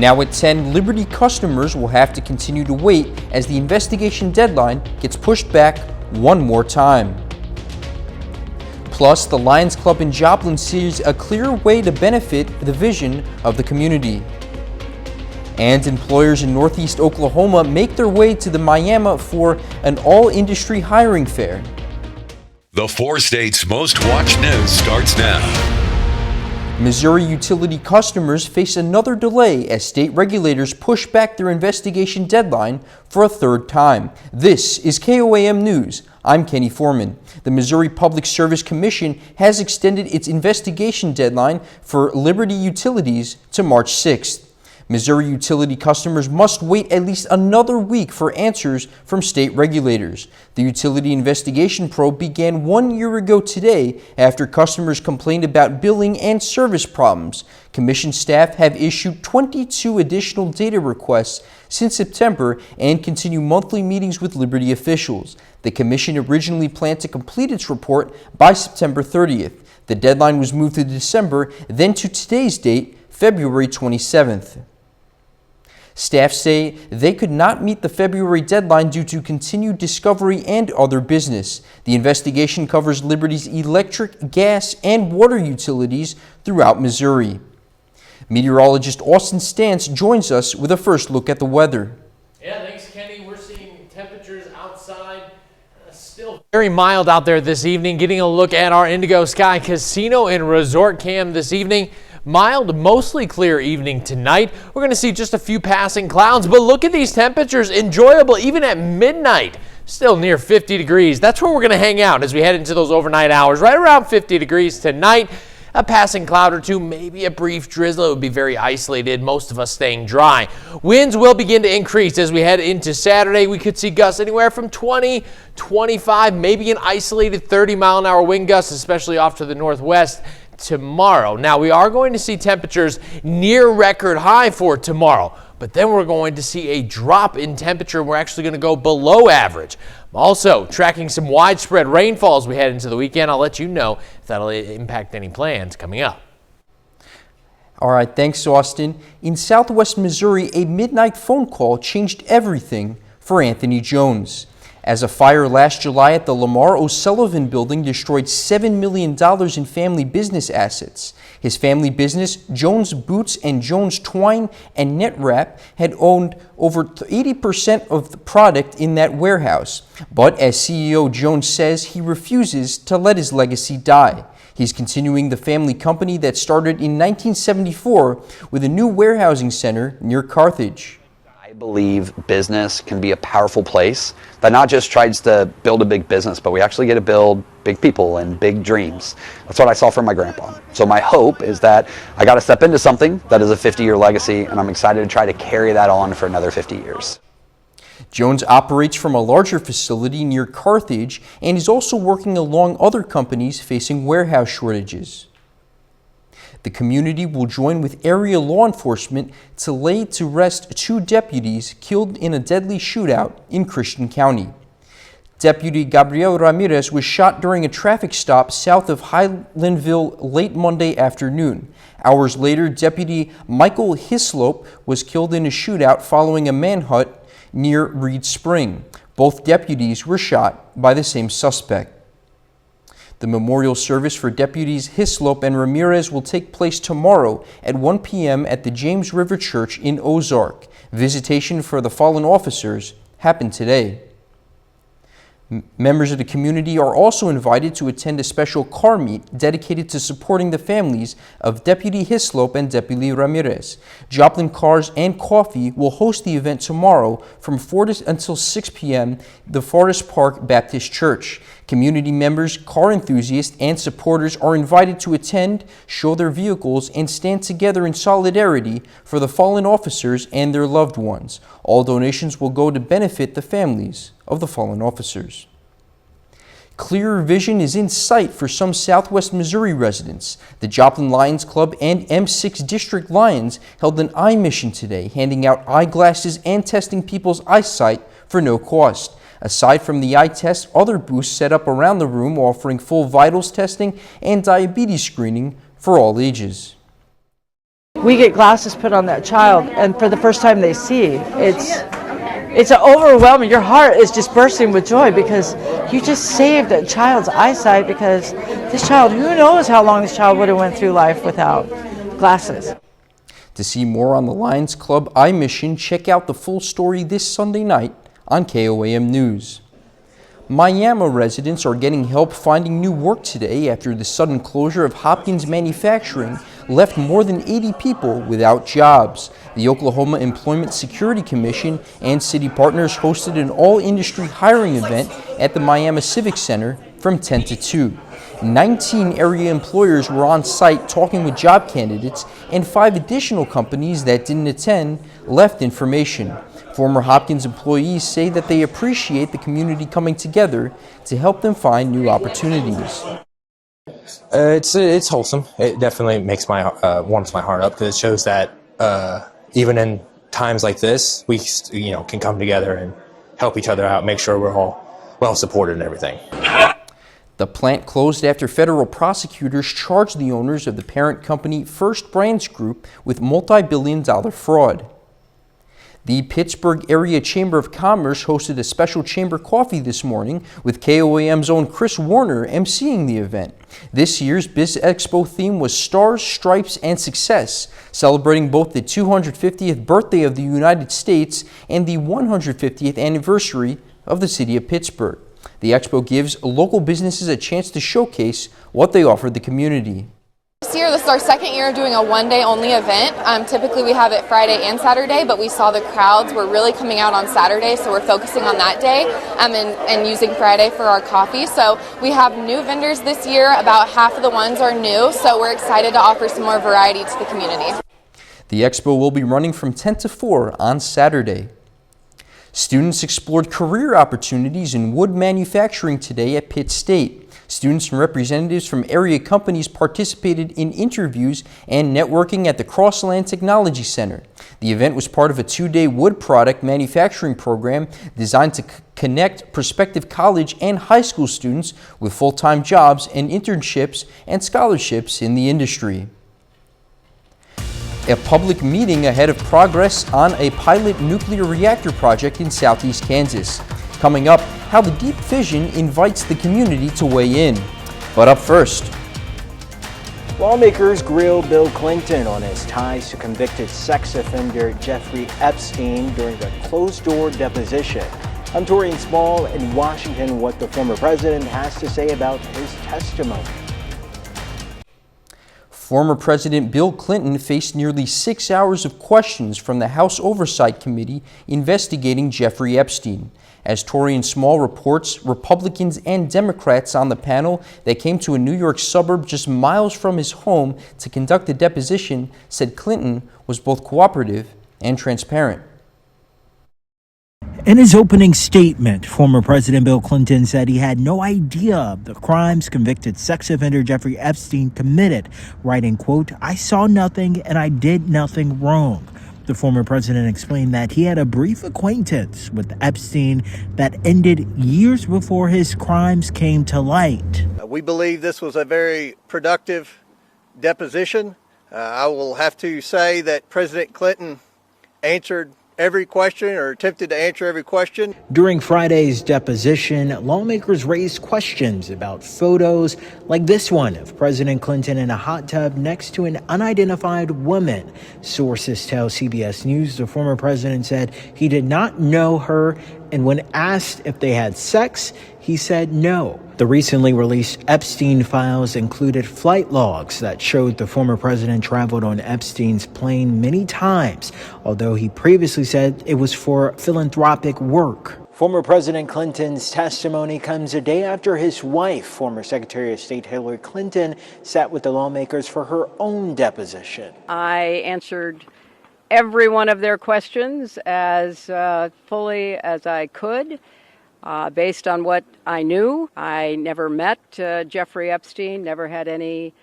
Now at 10, Liberty customers will have to continue to wait as the investigation deadline gets pushed back one more time. Plus, the Lions Club in Joplin sees a clear way to benefit the vision of the community. And employers in Northeast Oklahoma make their way to the Miami for an all-industry hiring fair. The 4 states' most watched news starts now. Missouri utility customers face another delay as state regulators push back their investigation deadline for a third time. This is KOAM News. I'm Kenny Foreman. The Missouri Public Service Commission has extended its investigation deadline for Liberty Utilities to March 6th. Missouri utility customers must wait at least another week for answers from state regulators. The utility investigation probe began 1 year ago today after customers complained about billing and service problems. Commission staff have issued 22 additional data requests since September and continue monthly meetings with Liberty officials. The commission originally planned to complete its report by September 30th. The deadline was moved to December, then to today's date, February 27th. Staff say they could not meet the February deadline due to continued discovery and other business. The investigation covers Liberty's electric, gas, and water utilities throughout Missouri. Meteorologist Austin Stantz joins us with a first look at the weather. Yeah, thanks, Kenny. We're seeing temperatures outside still very mild out there this evening. Getting a look at our Indigo Sky Casino and Resort Cam this evening. Mild, mostly clear evening tonight. We're going to see just a few passing clouds, but look at these temperatures. Enjoyable even at midnight. Still near 50 degrees. That's where we're going to hang out as we head into those overnight hours. Right around 50 degrees tonight. A passing cloud or two, maybe a brief drizzle. It would be very isolated, most of us staying dry. Winds will begin to increase as we head into Saturday. We could see gusts anywhere from 20, 25, maybe an isolated 30-mile-an-hour wind gusts, especially off to the northwest tomorrow. Now, we are going to see temperatures near record high for tomorrow, but then we're going to see a drop in temperature. We're actually going to go below average. I'm also tracking some widespread rainfall as we head into the weekend. I'll let you know if that'll impact any plans coming up. All right, thanks, Austin. In Southwest Missouri, a midnight phone call changed everything for Anthony Jones. As a fire last July at the Lamar O'Sullivan building destroyed $7 million in family business assets. His family business, Jones Boots and Jones Twine and Net Wrap, had owned over 80% of the product in that warehouse. But as CEO Jones says, he refuses to let his legacy die. He's continuing the family company that started in 1974 with a new warehousing center near Carthage. I believe business can be a powerful place that not just tries to build a big business, but we actually get to build big people and big dreams. That's what I saw from my grandpa. So my hope is that I got to step into something that is a 50-year legacy, and I'm excited to try to carry that on for another 50 years. Jones operates from a larger facility near Carthage and is also working along other companies facing warehouse shortages. The community will join with area law enforcement to lay to rest 2 deputies killed in a deadly shootout in Christian County. Deputy Gabriel Ramirez was shot during a traffic stop south of Highlandville late Monday afternoon. Hours later, Deputy Michael Hislop was killed in a shootout following a manhunt near Reed Spring. Both deputies were shot by the same suspect. The memorial service for deputies Hislop and Ramirez will take place tomorrow at 1 p.m. at the James River Church in Ozark. Visitation for the fallen officers happened today. Members of the community are also invited to attend a special car meet dedicated to supporting the families of Deputy Hislop and Deputy Ramirez. Joplin Cars and Coffee will host the event tomorrow from 4 until 6 p.m. the Forest Park Baptist Church. Community members, car enthusiasts, and supporters are invited to attend, show their vehicles, and stand together in solidarity for the fallen officers and their loved ones. All donations will go to benefit the families of the fallen officers. Clearer vision is in sight for some Southwest Missouri residents. The Joplin Lions Club and M6 District Lions held an eye mission today, handing out eyeglasses and testing people's eyesight for no cost. Aside from the eye test, other booths set up around the room offering full vitals testing and diabetes screening for all ages. We get glasses put on that child, and for the first time they see, it's overwhelming. Your heart is just bursting with joy because you just saved a child's eyesight, because this child, who knows how long this child would have went through life without glasses. To see more on the Lions Club Eye Mission, check out the full story this Sunday night on KOAM News. Miami residents are getting help finding new work today after the sudden closure of Hopkins Manufacturing left more than 80 people without jobs. The Oklahoma Employment Security Commission and city partners hosted an all-industry hiring event at the Miami Civic Center from 10 to 2. 19 area employers were on site talking with job candidates, and 5 additional companies that didn't attend left information. Former Hopkins employees say that they appreciate the community coming together to help them find new opportunities. It's wholesome. It definitely makes warms my heart up, because it shows that even in times like this, we can come together and help each other out, make sure we're all well supported and everything. The plant closed after federal prosecutors charged the owners of the parent company First Brands Group with multi-billion-dollar fraud. The Pittsburgh Area Chamber of Commerce hosted a special chamber coffee this morning with KOAM's own Chris Warner emceeing the event. This year's Biz Expo theme was Stars, Stripes, and Success, celebrating both the 250th birthday of the United States and the 150th anniversary of the city of Pittsburgh. The expo gives local businesses a chance to showcase what they offer the community. This year, this is our second year doing a one-day only event. Typically we have it Friday and Saturday, but we saw the crowds were really coming out on Saturday, so we're focusing on that day and using Friday for our coffee. So we have new vendors this year. About half of the ones are new, so we're excited to offer some more variety to the community. The expo will be running from 10 to 4 on Saturday. Students explored career opportunities in wood manufacturing today at Pitt State. Students and representatives from area companies participated in interviews and networking at the Crossland Technology Center. The event was part of a 2-day wood product manufacturing program designed to connect prospective college and high school students with full-time jobs and internships and scholarships in the industry. A public meeting ahead of progress on a pilot nuclear reactor project in southeast Kansas. Coming up, how the deep fission invites the community to weigh in. But up first, lawmakers grill Bill Clinton on his ties to convicted sex offender Jeffrey Epstein during a closed-door deposition. I'm Torian Small in Washington, what the former president has to say about his testimony. Former President Bill Clinton faced nearly 6 hours of questions from the House Oversight Committee investigating Jeffrey Epstein. As Torian Small reports, Republicans and Democrats on the panel that came to a New York suburb just miles from his home to conduct the deposition said Clinton was both cooperative and transparent. In his opening statement, former President Bill Clinton said he had no idea of the crimes convicted sex offender Jeffrey Epstein committed, writing, quote, "I saw nothing and I did nothing wrong." The former president explained that he had a brief acquaintance with Epstein that ended years before his crimes came to light. We believe this was a very productive deposition. I will have to say that President Clinton answered every question, or attempted to answer every question. During Friday's deposition, lawmakers raised questions about photos like this one of President Clinton in a hot tub next to an unidentified woman. Sources tell CBS News the former president said he did not know her, and when asked if they had sex, he said no. The recently released Epstein files included flight logs that showed the former president traveled on Epstein's plane many times, although he previously said it was for philanthropic work. Former President Clinton's testimony comes a day after his wife, former Secretary of State Hillary Clinton, sat with the lawmakers for her own deposition. I answered every one of their questions as fully as I could. Based on what I knew, I never met Jeffrey Epstein, never had any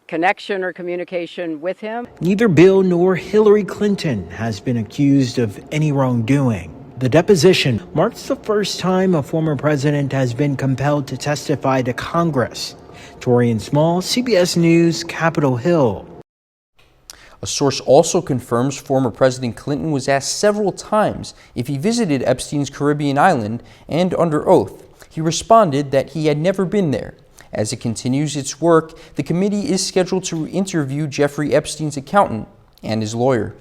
connection or communication with him. Neither Bill nor Hillary Clinton has been accused of any wrongdoing. The deposition marks the first time a former president has been compelled to testify to Congress. Torian Small, CBS News, Capitol Hill. A source also confirms former President Clinton was asked several times if he visited Epstein's Caribbean island, and under oath, he responded that he had never been there. As it continues its work, the committee is scheduled to interview Jeffrey Epstein's accountant and his lawyer.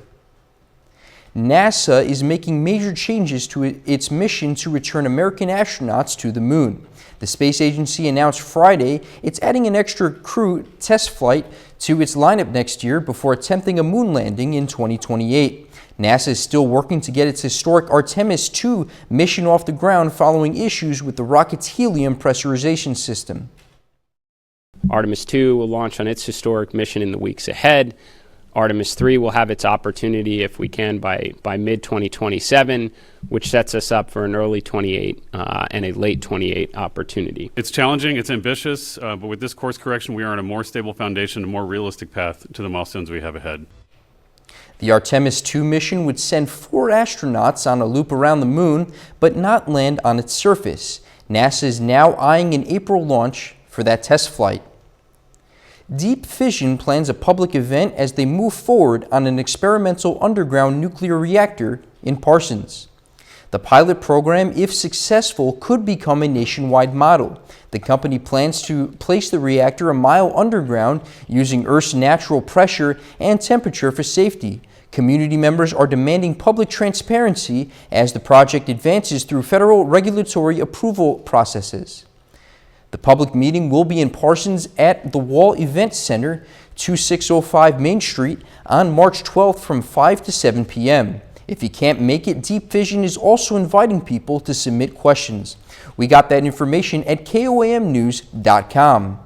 NASA is making major changes to its mission to return American astronauts to the moon. The space agency announced Friday it's adding an extra crew test flight to its lineup next year before attempting a moon landing in 2028. NASA is still working to get its historic Artemis II mission off the ground following issues with the rocket's helium pressurization system. Artemis II will launch on its historic mission in the weeks ahead. Artemis III will have its opportunity, if we can, by mid-2027, which sets us up for an early 28 and a late 28 opportunity. It's challenging, it's ambitious, but with this course correction, we are on a more stable foundation, a more realistic path to the milestones we have ahead. The Artemis II mission would send 4 astronauts on a loop around the moon, but not land on its surface. NASA is now eyeing an April launch for that test flight. Deep Fission plans a public event as they move forward on an experimental underground nuclear reactor in Parsons. The pilot program, if successful, could become a nationwide model. The company plans to place the reactor a mile underground using Earth's natural pressure and temperature for safety. Community members are demanding public transparency as the project advances through federal regulatory approval processes. The public meeting will be in Parsons at the Wall Event Center, 2605 Main Street, on March 12th from 5 to 7 p.m. If you can't make it, Deep Fission is also inviting people to submit questions. We got that information at KOAMnews.com.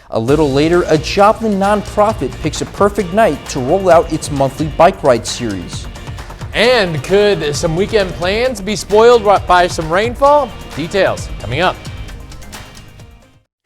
A little later, a Joplin nonprofit picks a perfect night to roll out its monthly bike ride series. And could some weekend plans be spoiled by some rainfall? Details coming up.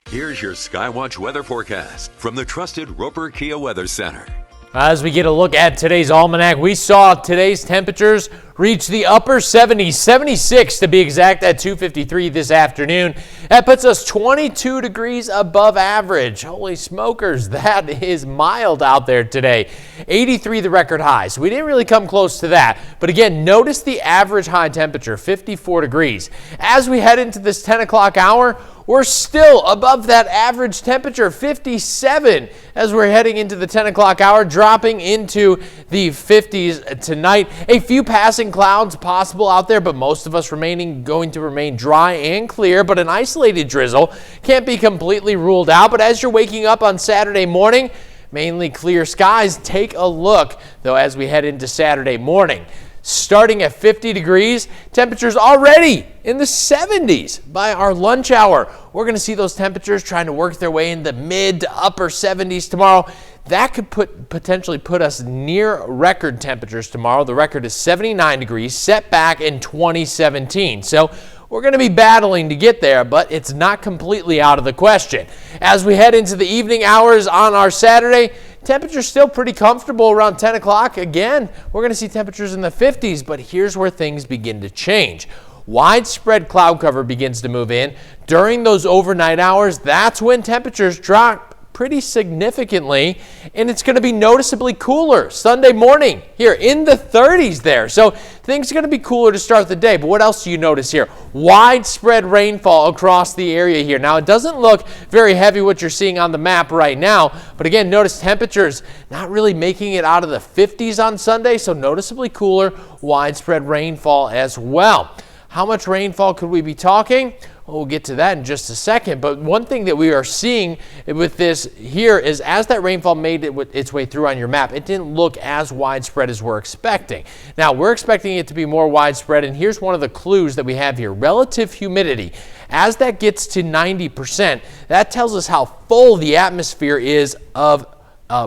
Here's your Skywatch weather forecast from the trusted Roper Kia Weather Center. As we get a look at today's almanac, we saw today's temperatures reach the upper 70s, 76 to be exact, at 2:53 this afternoon. That puts us 22 degrees above average. Holy smokers, that is mild out there today. 83 the record high, so we didn't really come close to that. But again, notice the average high temperature, 54 degrees. As we head into this 10 o'clock hour, we're still above that average temperature, 57, as we're heading into the 10 o'clock hour, dropping into the 50s tonight. A few passing clouds possible out there, but most of us going to remain dry and clear, but an isolated drizzle can't be completely ruled out. But as you're waking up on Saturday morning, mainly clear skies. Take a look, though, as we head into Saturday morning. Starting at 50 degrees, temperatures already in the 70s by our lunch hour. We're going to see those temperatures trying to work their way in the mid to upper 70s tomorrow. That could potentially put us near record temperatures tomorrow. The record is 79 degrees, set back in 2017. So we're going to be battling to get there, but it's not completely out of the question. As we head into the evening hours on our Saturday, temperatures still pretty comfortable around 10 o'clock. Again, we're going to see temperatures in the 50s, but here's where things begin to change. Widespread cloud cover begins to move in. During those overnight hours, that's when temperatures drop pretty significantly, and it's going to be noticeably cooler Sunday morning here in the 30s there. So things are going to be cooler to start the day. But what else do you notice here? Widespread rainfall across the area here. Now, it doesn't look very heavy what you're seeing on the map right now, but again, notice temperatures not really making it out of the 50s on Sunday, so noticeably cooler, widespread rainfall as well. How much rainfall could we be talking? We'll get to that in just a second, but one thing that we are seeing with this here is as that rainfall made its way through on your map, it didn't look as widespread as we're expecting. Now, we're expecting it to be more widespread, and here's one of the clues that we have here. Relative humidity. As that gets to 90%, that tells us how full the atmosphere is of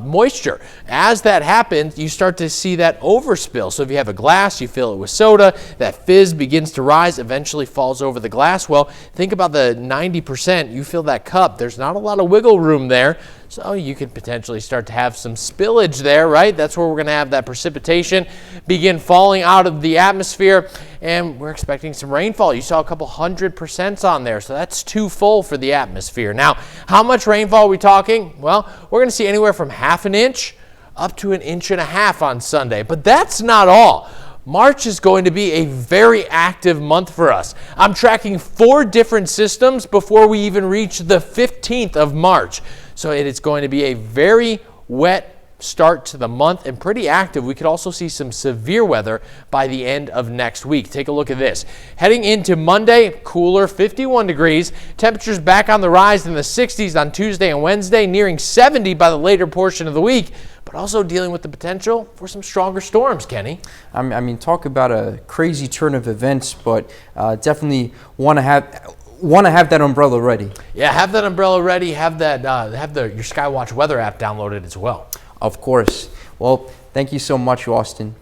moisture. As that happens, you start to see that overspill. So if you have a glass, you fill it with soda, that fizz begins to rise, eventually falls over the glass. Well, think about the 90%. You fill that cup. There's not a lot of wiggle room there. So you could potentially start to have some spillage there, right? That's where we're going to have that precipitation begin falling out of the atmosphere, and we're expecting some rainfall. You saw a couple 100% on there, so that's too full for the atmosphere. Now, how much rainfall are we talking? Well, we're going to see anywhere from half an inch up to 1.5 inches on Sunday. But that's not all. March is going to be a very active month for us. I'm tracking 4 different systems before we even reach the 15th of March. So it is going to be a very wet start to the month and pretty active. We could also see some severe weather by the end of next week. Take a look at this. Heading into Monday, cooler, 51 degrees. Temperatures back on the rise in the 60s on Tuesday and Wednesday, nearing 70 by the later portion of the week, but also dealing with the potential for some stronger storms, Kenny. I mean, talk about a crazy turn of events, but definitely want to have that umbrella ready. Yeah, have that umbrella ready. Have that your Skywatch weather app downloaded as well. Of course. Well, thank you so much, Austin.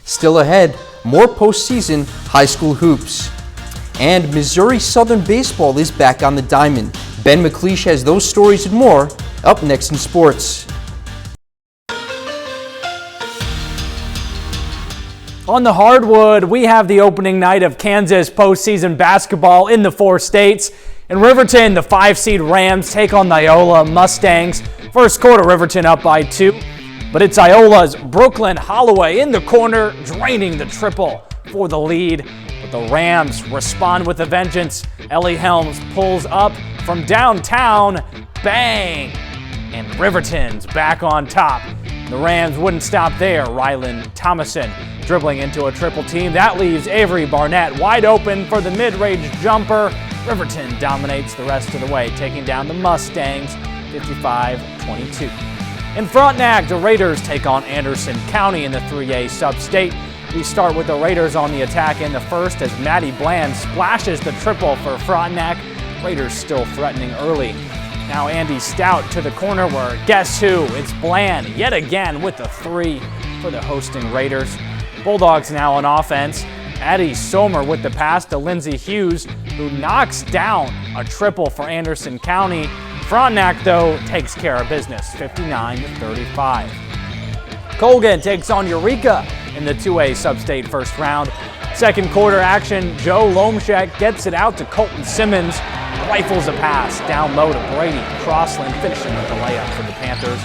Still ahead, more postseason high school hoops. And Missouri Southern baseball is back on the diamond. Ben McLeish has those stories and more up next in sports. On the hardwood, we have the opening night of Kansas postseason basketball in the 4 states. In Riverton, the 5-seed Rams take on the Iola Mustangs. First quarter, Riverton up by 2, but it's Iola's Brooklyn Holloway in the corner, draining the triple for the lead. But the Rams respond with a vengeance. Ellie Helms pulls up from downtown, bang, and Riverton's back on top. The Rams wouldn't stop there. Rylan Thomason dribbling into a triple team. That leaves Avery Barnett wide open for the mid-range jumper. Riverton dominates the rest of the way, taking down the Mustangs 55-22. In Frontenac, the Raiders take on Anderson County in the 3A sub-state. We start with the Raiders on the attack in the first as Maddie Bland splashes the triple for Frontenac. Raiders still threatening early. Now Andy Stout to the corner where guess who? It's Bland yet again with the 3 for the hosting Raiders. Bulldogs now on offense. Addie Somer with the pass to Lindsey Hughes, who knocks down a triple for Anderson County. Frontenac, though, takes care of business, 59-35. Colgan takes on Eureka in the 2A sub-state first round. Second quarter action, Joe Lomshek gets it out to Colton Simmons, rifles a pass down low to Brady Crossland, finishing with the layup for the Panthers.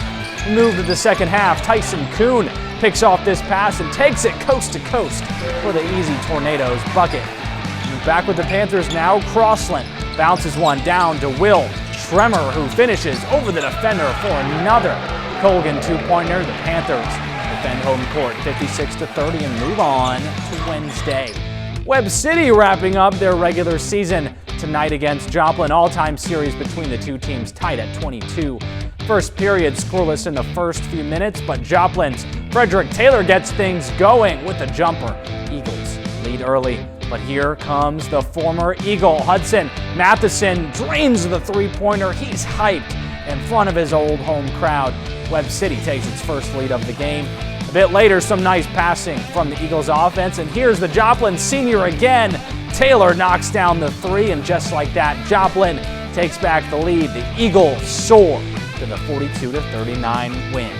We move to the second half. Tyson Kuhn picks off this pass and takes it coast to coast for the easy Tornadoes bucket. And back with the Panthers now, Crossland bounces one down to Will Tremor, who finishes over the defender for another Colgan 2-pointer. The Panthers defend home court 56-30 and move on to Wednesday. Webb City wrapping up their regular season tonight against Joplin. All-time series between the two teams tied at 22. First period scoreless in the first few minutes, but Joplin's Frederick Taylor gets things going with a jumper. Eagles lead early, but here comes the former Eagle. Hudson Matheson drains the 3-pointer. He's hyped in front of his old home crowd. Webb City takes its first lead of the game. A bit later, some nice passing from the Eagles offense, and here's the Joplin senior again. Taylor knocks down the 3, and just like that, Joplin takes back the lead. The Eagles soar to the 42-39 win.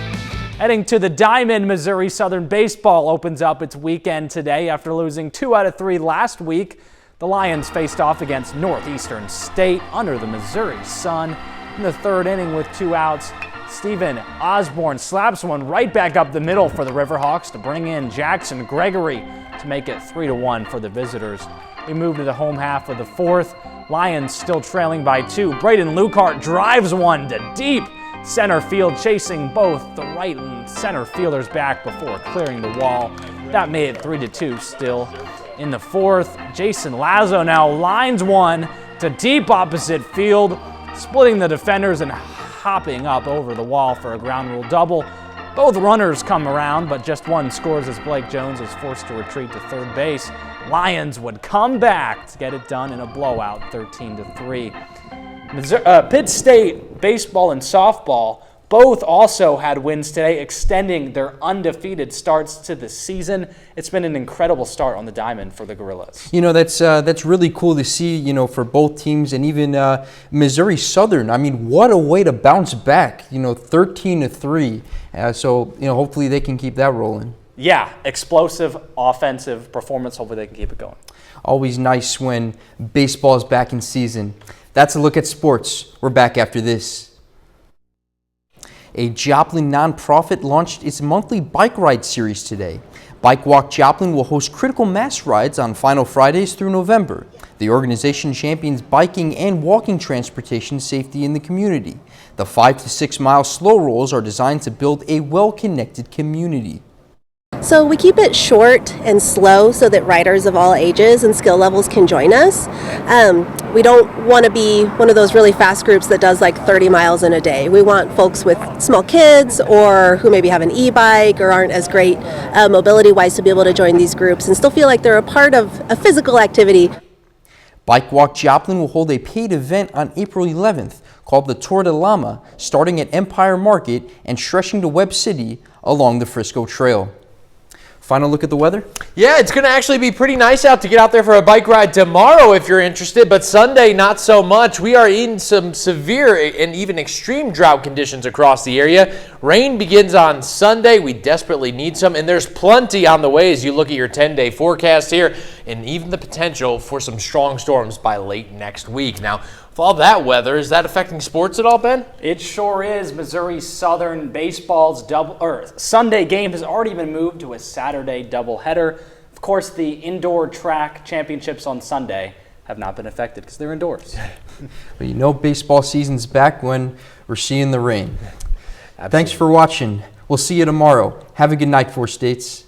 Heading to the Diamond, Missouri Southern baseball opens up its weekend today after losing 2 out of 3 last week. The Lions faced off against Northeastern State under the Missouri sun. In the third inning with 2 outs, Stephen Osborne slaps one right back up the middle for the Riverhawks to bring in Jackson Gregory to make it 3-1 for the visitors. We move to the home half of the fourth. Lions still trailing by 2. Braden Lucart drives one to deep center field, chasing both the right and center fielders back before clearing the wall. That made it 3-2 still. In the fourth, Jason Lazo now lines one to deep opposite field, splitting the defenders and hopping up over the wall for a ground rule double. Both runners come around, but just one scores as Blake Jones is forced to retreat to third base. Lions would come back to get it done in a blowout, 13-3. Pitt State baseball and softball both also had wins today, extending their undefeated starts to the season. It's been an incredible start on the diamond for the Gorillas. You know, that's really cool to see, you know, for both teams, and even Missouri Southern. I mean, what a way to bounce back, you know, 13-3. So, you know, hopefully they can keep that rolling. Yeah, explosive offensive performance. Hopefully they can keep it going. Always nice when baseball is back in season. That's a look at sports. We're back after this. A Joplin nonprofit launched its monthly bike ride series today. Bike Walk Joplin will host critical mass rides on final Fridays through November. The organization champions biking and walking transportation safety in the community. The 5 to 6 mile slow rolls are designed to build a well-connected community. So we keep it short and slow so that riders of all ages and skill levels can join us. We don't want to be one of those really fast groups that does like 30 miles in a day. We want folks with small kids or who maybe have an e-bike or aren't as great mobility-wise to be able to join these groups and still feel like they're a part of a physical activity. Bike Walk Joplin will hold a paid event on April 11th called the Tour de Llama, starting at Empire Market and stretching to Webb City along the Frisco Trail. Final look at the weather? Yeah, it's going to actually be pretty nice out to get out there for a bike ride tomorrow if you're interested, but Sunday not so much. We are in some severe and even extreme drought conditions across the area. Rain begins on Sunday. We desperately need some, and there's plenty on the way as you look at your 10-day forecast here, and even the potential for some strong storms by late next week. Now, with all that weather, is that affecting sports at all, Ben? It sure is. Missouri Southern baseball's Sunday game has already been moved to a Saturday doubleheader. Of course, the indoor track championships on Sunday have not been affected because they're indoors. Well, you know baseball season's back when we're seeing the rain. Absolutely. Thanks for watching. We'll see you tomorrow. Have a good night, 4 States.